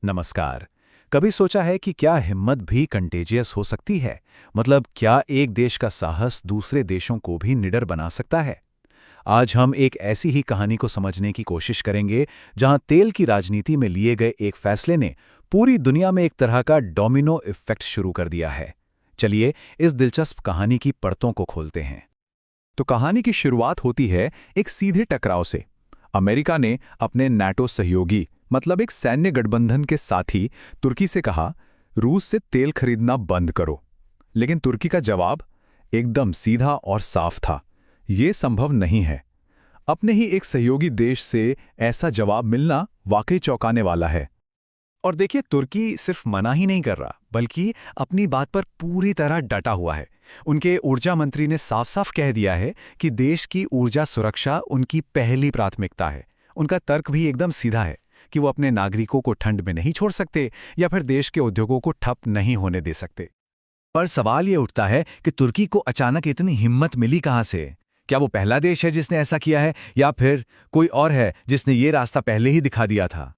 नमस्कार। कभी सोचा है कि क्या हिम्मत भी कंटेजियस हो सकती है? मतलब क्या एक देश का साहस दूसरे देशों को भी निडर बना सकता है? आज हम एक ऐसी ही कहानी को समझने की कोशिश करेंगे जहां तेल की राजनीति में लिए गए एक फैसले ने पूरी दुनिया में एक तरह का डोमिनो इफेक्ट शुरू कर दिया है। चलिए इस दिलचस्प कहानी की परतों को खोलते हैं। तो कहानी की शुरुआत होती है एक सीधे टकराव से। अमेरिका ने अपने नाटो सहयोगी मतलब एक सैन्य गठबंधन के साथी तुर्की से कहा, रूस से तेल खरीदना बंद करो। लेकिन तुर्की का जवाब एकदम सीधा और साफ था, ये संभव नहीं है। अपने ही एक सहयोगी देश से ऐसा जवाब मिलना वाकई चौंकाने वाला है। और देखिए, तुर्की सिर्फ मना ही नहीं कर रहा, बल्कि अपनी बात पर पूरी तरह डटा हुआ है। उनके ऊर्जा मंत्री ने साफ साफ कह दिया है कि देश की ऊर्जा सुरक्षा उनकी पहली प्राथमिकता है। उनका तर्क भी एकदम सीधा है कि वो अपने नागरिकों को ठंड में नहीं छोड़ सकते या फिर देश के उद्योगों को ठप नहीं होने दे सकते। पर सवाल ये उठता है कि तुर्की को अचानक इतनी हिम्मत मिली कहाँ से? क्या वो पहला देश है जिसने ऐसा किया है, या फिर कोई और है जिसने ये रास्ता पहले ही दिखा दिया था?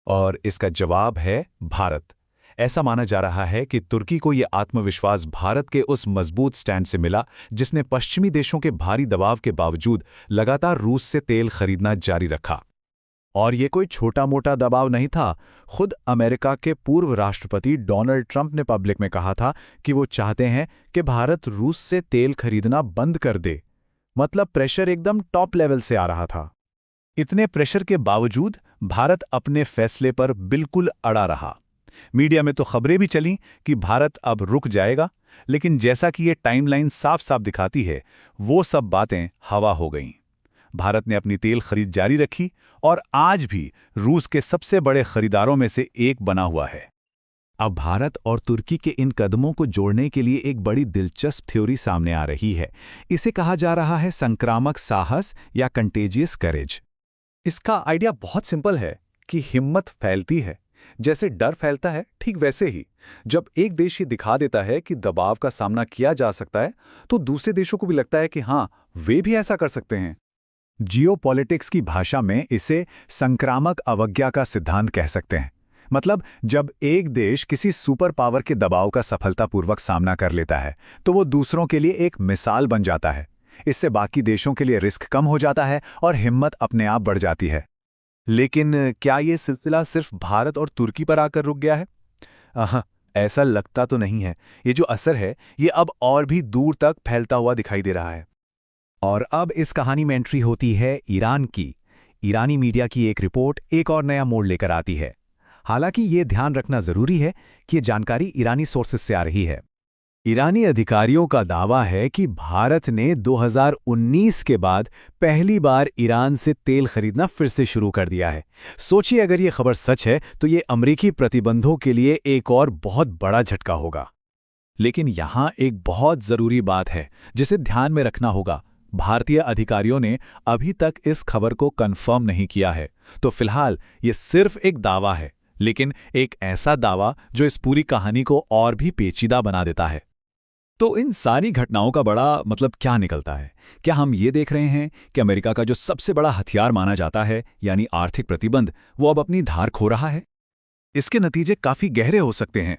और इसका जवाब है भारत। ऐसा माना जा रहा है कि तुर्की को यह आत्मविश्वास भारत के उस मजबूत स्टैंड से मिला जिसने पश्चिमी देशों के भारी दबाव के बावजूद लगातार रूस से तेल खरीदना जारी रखा। और ये कोई छोटा मोटा दबाव नहीं था। खुद अमेरिका के पूर्व राष्ट्रपति डोनाल्ड ट्रंप ने पब्लिक में कहा था कि वो चाहते हैं कि भारत रूस से तेल खरीदना बंद कर दे। मतलब प्रेशर एकदम टॉप लेवल से आ रहा था। इतने प्रेशर के बावजूद भारत अपने फैसले पर बिल्कुल अड़ा रहा। मीडिया में तो खबरें भी चलीं कि भारत अब रुक जाएगा, लेकिन जैसा कि ये टाइमलाइन साफ साफ दिखाती है, वो सब बातें हवा हो गईं। भारत ने अपनी तेल खरीद जारी रखी और आज भी रूस के सबसे बड़े खरीदारों में से एक बना हुआ है। अब भारत और तुर्की के इन कदमों को जोड़ने के लिए एक बड़ी दिलचस्प थ्योरी सामने आ रही है। इसे कहा जा रहा है संक्रामक साहस या कंटेजियस करेज। इसका आइडिया बहुत सिंपल है कि हिम्मत फैलती है, जैसे डर फैलता है ठीक वैसे ही जब एक देश ये दिखा देता है कि दबाव का सामना किया जा सकता है, तो दूसरे देशों को भी लगता है कि हाँ, वे भी ऐसा कर सकते हैं। जियोपॉलिटिक्स की भाषा में इसे संक्रामक अवज्ञा का सिद्धांत कह सकते हैं। मतलब जब एक देश किसी सुपर पावर के दबाव का सफलतापूर्वक सामना कर लेता है, तो वो दूसरों के लिए एक मिसाल बन जाता है। इससे बाकी देशों के लिए रिस्क कम हो जाता है और हिम्मत अपने आप बढ़ जाती है। लेकिन क्या ये सिलसिला सिर्फ भारत और तुर्की पर आकर रुक गया है? ऐसा लगता तो नहीं है। ये जो असर है, ये अब और भी दूर तक फैलता हुआ दिखाई दे रहा है। और अब इस कहानी में एंट्री होती है ईरान की। ईरानी मीडिया की एक रिपोर्ट एक और नया मोड़ लेकर आती है। हालांकि ये ध्यान रखना जरूरी है कि ये जानकारी ईरानी सोर्सेस से आ रही है। ईरानी अधिकारियों का दावा है कि भारत ने 2019 के बाद पहली बार ईरान से तेल खरीदना फिर से शुरू कर दिया है। सोचिए, अगर ये खबर सच है तो ये अमेरिकी प्रतिबंधों के लिए एक और बहुत बड़ा झटका होगा। लेकिन यहाँ एक बहुत जरूरी बात है जिसे ध्यान में रखना होगा। भारतीय अधिकारियों ने अभी तक इस खबर को कंफर्म नहीं किया है, तो फिलहाल ये सिर्फ एक दावा है, लेकिन एक ऐसा दावा जो इस पूरी कहानी को और भी पेचीदा बना देता है। तो इन सारी घटनाओं का बड़ा मतलब क्या निकलता है? क्या हम ये देख रहे हैं कि अमेरिका का जो सबसे बड़ा हथियार माना जाता है, यानी आर्थिक प्रतिबंध, वो अब अपनी धार खो रहा है? इसके नतीजे काफी गहरे हो सकते हैं।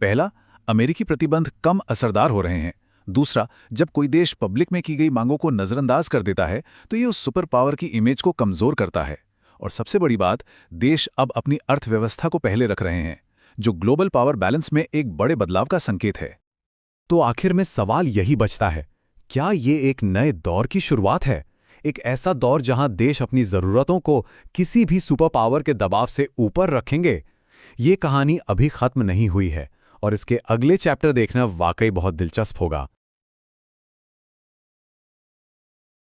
पहला, अमेरिकी प्रतिबंध कम असरदार हो रहे हैं। दूसरा, जब कोई देश पब्लिक में की गई मांगों को नजरअंदाज कर देता है, तो ये उस सुपर पावर की इमेज को कमजोर करता है। और सबसे बड़ी बात, देश अब अपनी अर्थव्यवस्था को पहले रख रहे हैं, जो ग्लोबल पावर बैलेंस में एक बड़े बदलाव का संकेत है। तो आखिर में सवाल यही बचता है, क्या ये एक नए दौर की शुरुआत है? एक ऐसा दौर जहां देश अपनी जरूरतों को किसी भी सुपर पावर के दबाव से ऊपर रखेंगे? ये कहानी अभी खत्म नहीं हुई है और इसके अगले चैप्टर देखना वाकई बहुत दिलचस्प होगा।